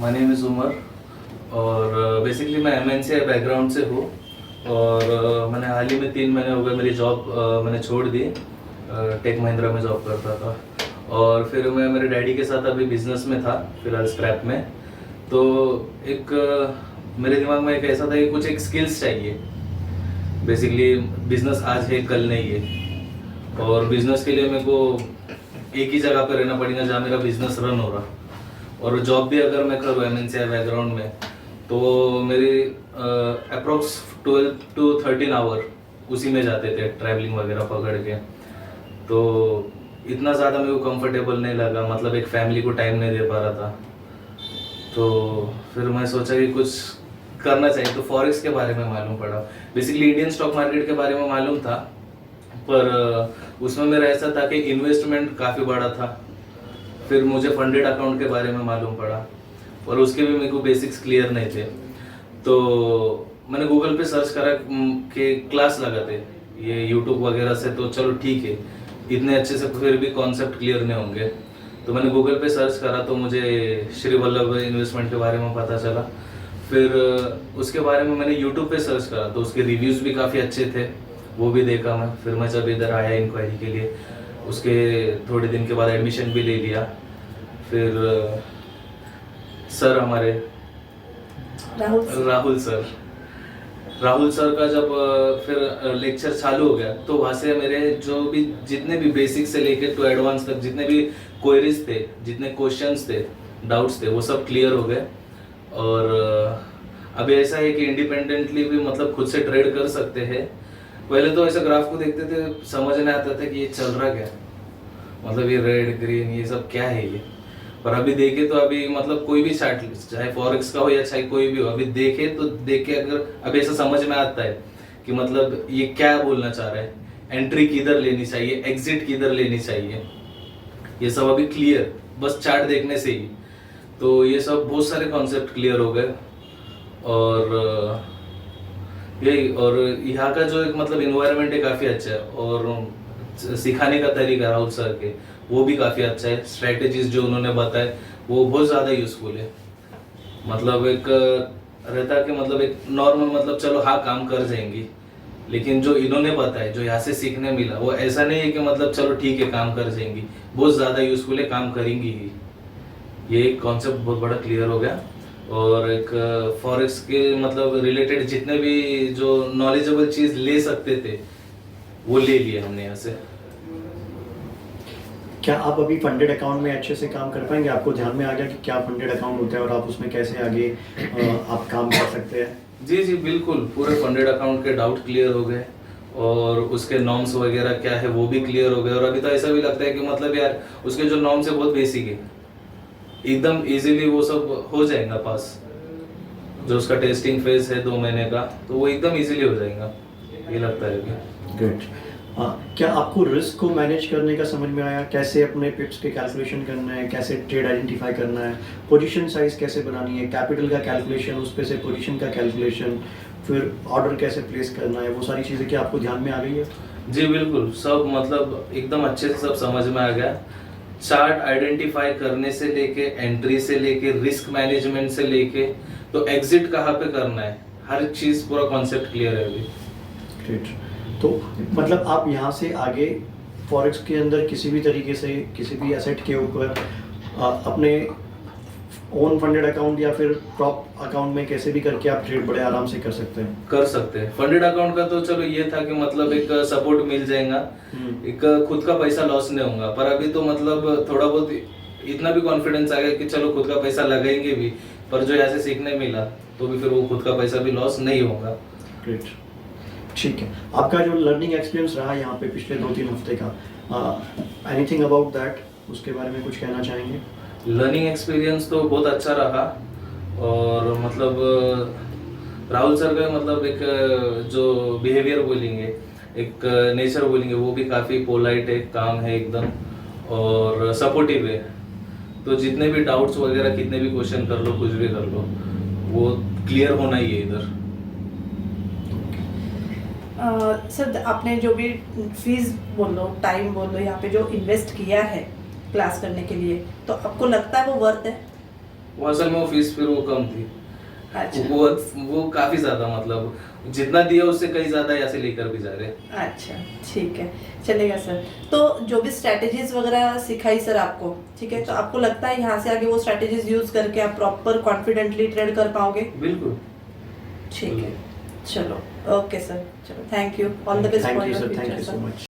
My name is Umar और basically मैं MNC background से हूँ और मैंने हाल ही में 3 महीने हो गए मेरी जॉब मैंने छोड़ दी। टेक महिंद्रा में जॉब करता था और फिर मैं मेरे डैडी के साथ अभी बिजनेस में था, फिलहाल स्क्रैप में। तो एक मेरे दिमाग में एक ऐसा था कि कुछ एक स्किल्स चाहिए। बेसिकली बिजनेस आज है कल नहीं है और बिजनेस के लिए मेरे को एक ही जगह पर रहना पड़ेगा जहाँ मेरा बिजनेस रन हो रहा। और जॉब भी अगर मैं करूँ एमएनसी बैकग्राउंड में तो मेरी अप्रोक्स 12 to 13 आवर उसी में जाते थे ट्रैवलिंग वगैरह पकड़ के। तो इतना ज़्यादा मेरे को कंफर्टेबल नहीं लगा, मतलब एक फैमिली को टाइम नहीं दे पा रहा था। तो फिर मैं सोचा कि कुछ करना चाहिए, तो फॉरेक्स के बारे में मालूम पड़ा। बेसिकली इंडियन स्टॉक मार्केट के बारे में मालूम था पर उसमें मेरा ऐसा था कि इन्वेस्टमेंट काफ़ी बड़ा था। फिर मुझे फंडेड अकाउंट के बारे में मालूम पड़ा और उसके भी मेरे को बेसिक्स क्लियर नहीं थे। तो मैंने गूगल पे सर्च करा कि क्लास लगाते ये यूट्यूब वगैरह से, तो चलो ठीक है, इतने अच्छे से फिर भी कॉन्सेप्ट क्लियर नहीं होंगे। तो मैंने गूगल पे सर्च करा तो मुझे श्री वल्लभ इन्वेस्टमेंट के बारे में पता चला। फिर उसके बारे में मैंने यूट्यूब पे सर्च करा तो उसके रिव्यूज़ भी काफ़ी अच्छे थे, वो भी देखा मैं। फिर मैं जब इधर आया इंक्वायरी के लिए, उसके थोड़े दिन के बाद एडमिशन भी ले लिया। फिर सर हमारे राहुल सर का जब फिर लेक्चर चालू हो गया तो वहाँ से मेरे जो भी जितने भी बेसिक से लेके टू एडवांस तक जितने भी क्वेरीज थे, जितने क्वेश्चंस थे, डाउट्स थे, वो सब क्लियर हो गए। और अभी ऐसा है कि इंडिपेंडेंटली भी मतलब खुद से ट्रेड कर सकते हैं। पहले तो ऐसा ग्राफ को देखते थे समझ नहीं आता था कि ये चल रहा क्या, मतलब ये रेड ग्रीन ये सब क्या है ये। पर अभी देखे तो अभी मतलब कोई भी चार्ट, चाहे फॉरेक्स का हो या चाहे कोई भी हो, अभी देखे तो देख के अगर अभी ऐसा समझ में आता है कि मतलब ये क्या बोलना चाह रहा है, एंट्री किधर लेनी चाहिए, एग्जिट किधर लेनी चाहिए, ये सब अभी क्लियर बस चार्ट देखने से ही। तो ये सब बहुत सारे कॉन्सेप्ट क्लियर हो गए। और यही, और यहाँ का जो एक मतलब इन्वायरमेंट है काफ़ी अच्छा है और सिखाने का तरीका राहुल सर के वो भी काफ़ी अच्छा है। स्ट्रेटेजीज जो उन्होंने बताए वो बहुत ज़्यादा यूजफुल है। मतलब एक रहता कि मतलब एक नॉर्मल मतलब चलो हाँ काम कर जाएंगी, लेकिन जो इन्होंने बताया जो यहाँ से सीखने मिला वो ऐसा नहीं है कि मतलब चलो ठीक है काम कर जाएंगी, बहुत ज़्यादा यूजफुल है, काम करेंगी ही। ये एक कॉन्सेप्ट बहुत बड़ा क्लियर हो गया। और एक फॉरेक्स के मतलब रिलेटेड जितने भी जो नॉलेजेबल चीज़ ले सकते थे वो ले लिए हमने यहाँ से। क्या आप अभी फंडेड अकाउंट में अच्छे से काम कर पाएंगे? आपको ध्यान में आ गया कि क्या फंडेड अकाउंट होता है और आप उसमें कैसे आगे आप काम कर सकते हैं? जी जी बिल्कुल, पूरे फंडेड अकाउंट के डाउट क्लियर हो गए और उसके नॉर्म्स वगैरह क्या है वो भी क्लियर हो गए। और अभी तो ऐसा भी लगता है कि मतलब यार उसके जो नॉर्म्स है बहुत बेसिक है, एकदम इजीली वो सब हो जाएगा पास। जो उसका टेस्टिंग फेज है 2 महीने का, तो वो एकदम इजीली हो जाएगा, ये लगता है कि गुड। क्या आपको रिस्क को मैनेज करने का समझ में आया? कैसे अपने पिप्स के कैलकुलेशन करना है, कैसे ट्रेड आइडेंटिफाई करना है, पोजीशन साइज कैसे बनानी है, कैपिटल का कैलकुलेशन, उस पे से पोजीशन का कैलकुलेशन, फिर ऑर्डर कैसे प्लेस करना है, वो सारी चीज़ें क्या आपको ध्यान में आ गई है? जी बिल्कुल, सब मतलब एकदम अच्छे से सब समझ में आ गया। चार्ट आइडेंटिफाई करने से लेके, एंट्री से लेके, रिस्क मैनेजमेंट से लेके, तो एग्जिट कहाँ पे करना है, हर चीज़ पूरा कॉन्सेप्ट क्लियर है अभी। ग्रेट। तो मतलब आप यहाँ से आगे फॉरेक्स के अंदर किसी भी तरीके से किसी भी एसेट के ऊपर अपने ओन फंडेड अकाउंट या फिर प्रॉप अकाउंट में कैसे भी करके आप ट्रेड बड़े आराम से कर सकते हैं? कर सकते हैं। फंडेड अकाउंट का तो चलो ये था कि मतलब एक सपोर्ट मिल जाएगा, एक खुद का पैसा लॉस नहीं होगा। पर अभी तो मतलब थोड़ा बहुत इतना भी कॉन्फिडेंस आ गया कि चलो खुद का पैसा लगाएंगे भी, पर जो यहाँ से सीखने मिला तो भी फिर वो खुद का पैसा भी लॉस नहीं होगा। ग्रेट, ठीक है। आपका जो लर्निंग एक्सपीरियंस रहा यहाँ पे पिछले 2-3 हफ्ते का, एनीथिंग अबाउट दैट, उसके बारे में कुछ कहना चाहेंगे? लर्निंग एक्सपीरियंस तो बहुत अच्छा रहा और मतलब राहुल सर का मतलब एक जो बिहेवियर बोलेंगे, एक नेचर बोलेंगे, वो भी काफ़ी पोलाइट है, काम है एकदम और सपोर्टिव है। तो जितने भी डाउट्स वगैरह कितने भी क्वेश्चन कर लो, कुछ भी कर लो, वो क्लियर होना ही है इधर। सर आपने जो भी फीस बोल लो, टाइम बोल लो, यहाँ पे जो इन्वेस्ट किया है क्लास करने के लिए, तो आपको लगता है वो वर्थ है? वो असल में वो फीस फिर वो कम थी। अच्छा वो काफी ज्यादा, मतलब जितना दिया उससे कहीं ज्यादा यहाँ से लेकर भी जा रहे हैं। अच्छा ठीक है, चलेगा सर। तो जो भी स्ट्रैटेजीज वगैरह सिखाई सर आपको, ठीक है, तो आपको लगता है यहाँ से आगे वो स्ट्रैटेजीज यूज करके आप प्रॉपर कॉन्फिडेंटली ट्रेड कर पाओगे? बिल्कुल। ठीक है, चलो ओके सर, चलो thank you, all the best thank for you your sir, thank future you so sir. Much.